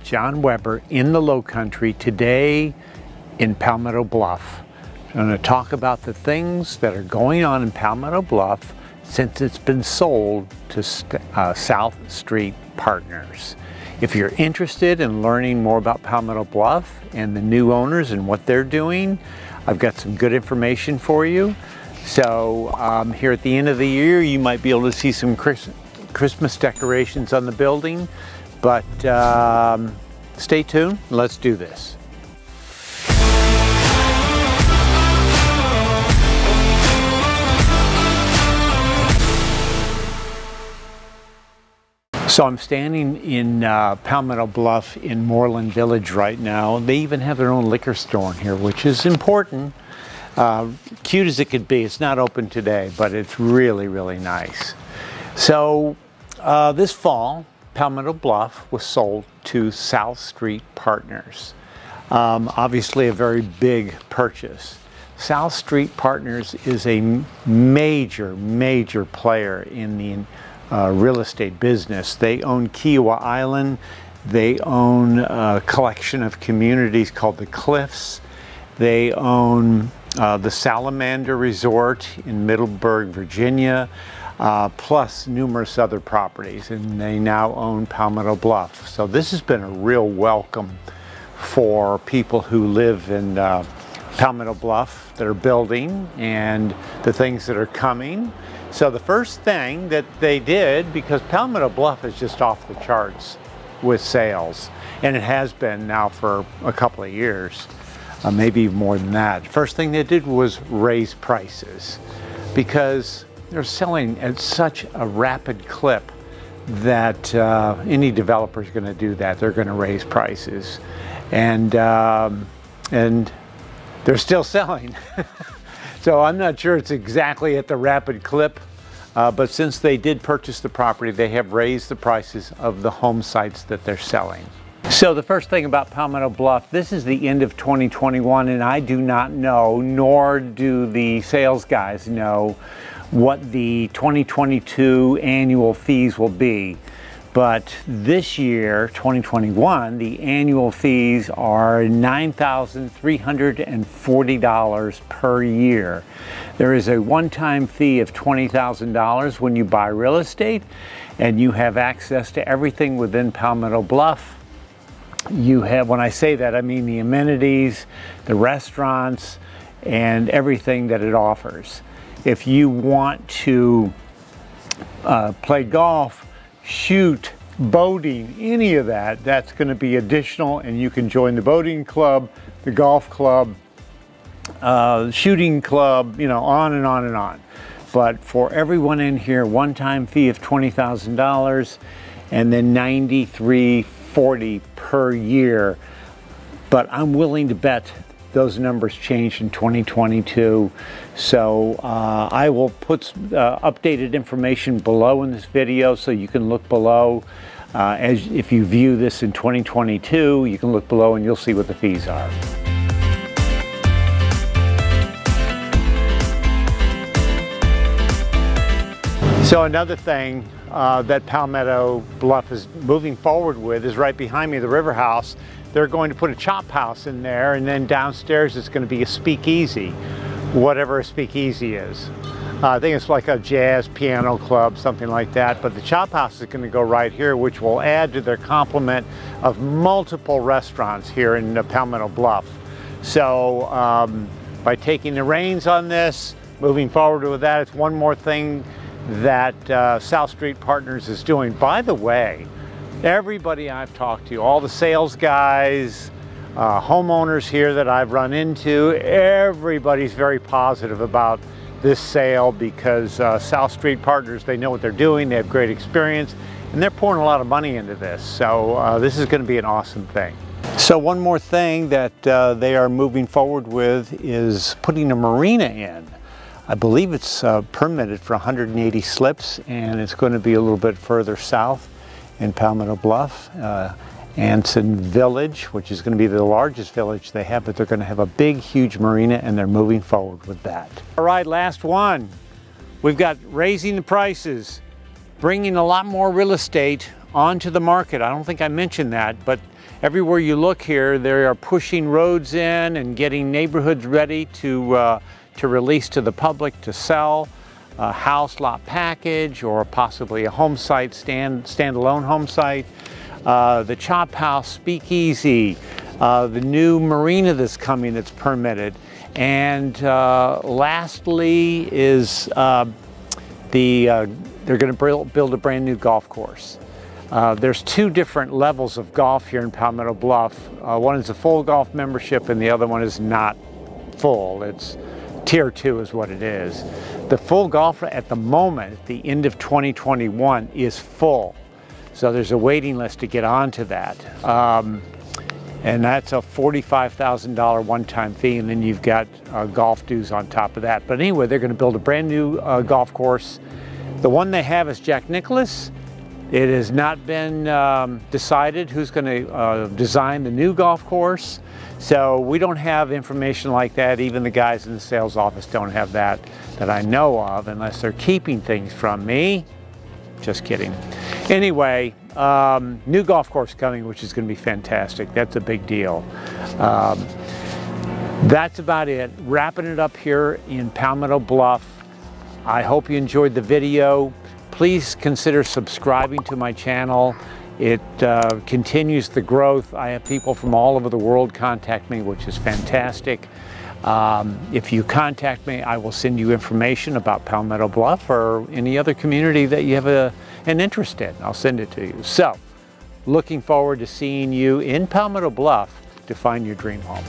John Weber in the Lowcountry today in Palmetto Bluff. I'm going to talk about the things that are going on in Palmetto Bluff since it's been sold to South Street Partners. If you're interested in learning more about Palmetto Bluff and the new owners and what they're doing, I've got some good information for you. So here at the end of the year, you might be able to see some Christmas decorations on the building, but stay tuned, let's do this. So I'm standing in Palmetto Bluff in Moreland Village right now. They even have their own liquor store in here, which is important. Cute as it could be. It's not open today, but it's really, really nice. So this fall, Palmetto Bluff was sold to South Street Partners. Obviously a very big purchase. South Street Partners is a major, major player in the real estate business. They own Kiawah Island. They own a collection of communities called the Cliffs. They own the Salamander Resort in Middleburg, Virginia, plus numerous other properties, and they now own Palmetto Bluff. So this has been a real welcome for people who live in Palmetto Bluff that are building and the things that are coming. So the first thing that they did, because Palmetto Bluff is just off the charts with sales, and it has been now for a couple of years, maybe more than that. First thing they did was raise prices because they're selling at such a rapid clip that any developer is going to do that. They're going to raise prices, and they're still selling. So I'm not sure it's exactly at the rapid clip, but since they did purchase the property, they have raised the prices of the home sites that they're selling. So the first thing about Palmetto Bluff, this is the end of 2021, and I do not know, nor do the sales guys know, what the 2022 annual fees will be. But this year, 2021, the annual fees are $9,340 per year. There is a one-time fee of $20,000 when you buy real estate, and you have access to everything within Palmetto Bluff. You have, when I say that, I mean the amenities, the restaurants, and everything that it offers. If you want to play golf, shoot, boating, any of that, that's going to be additional, and you can join the boating club, the golf club, shooting club, you know, on and on and on. But for everyone in here, one-time fee of $20,000 and then $93.40 per year. But I'm willing to bet those numbers change in 2022. So I will put updated information below in this video, so you can look below. If you view this in 2022, you can look below and you'll see what the fees are. So another thing that Palmetto Bluff is moving forward with is right behind me, the River House. They're going to put a chop house in there, and then downstairs it's going to be a speakeasy, whatever a speakeasy is. I think it's like a jazz piano club, something like that, but the chop house is going to go right here, which will add to their complement of multiple restaurants here in Palmetto Bluff. So by taking the reins on this, moving forward with that, it's one more thing that South Street Partners is doing. By the way, everybody I've talked to, all the sales guys, homeowners here that I've run into, everybody's very positive about this sale because South Street Partners, they know what they're doing, they have great experience, and they're pouring a lot of money into this. So this is going to be an awesome thing. So one more thing that they are moving forward with is putting a marina in. I believe it's permitted for 180 slips, and it's going to be a little bit further south in Palmetto Bluff. Anson Village, which is going to be the largest village they have, but they're going to have a big, huge marina, and they're moving forward with that. All right, last one. We've got raising the prices, bringing a lot more real estate onto the market. I don't think I mentioned that, but everywhere you look here, they are pushing roads in and getting neighborhoods ready to release to the public to sell. A house lot package or possibly a home site, standalone home site. The Chop House Speakeasy, the new marina that's coming that's permitted. And lastly is they're going to build a brand new golf course. There's two different levels of golf here in Palmetto Bluff. One is a full golf membership and the other one is not full. It's Tier 2 is what it is. The full golf at the moment, at the end of 2021, is full. So there's a waiting list to get onto that. And that's a $45,000 one-time fee, and then you've got golf dues on top of that. But anyway, they're going to build a brand new golf course. The one they have is Jack Nicklaus. It has not been decided who's going to design the new golf course. So we don't have information like that. Even the guys in the sales office don't have that I know of, unless they're keeping things from me. Just kidding. Anyway, new golf course coming, which is going to be fantastic. That's a big deal. That's about it. Wrapping it up here in Palmetto Bluff. I hope you enjoyed the video. Please consider subscribing to my channel. It continues the growth. I have people from all over the world contact me, which is fantastic. If you contact me, I will send you information about Palmetto Bluff or any other community that you have an interest in. I'll send it to you. So, looking forward to seeing you in Palmetto Bluff to find your dream home.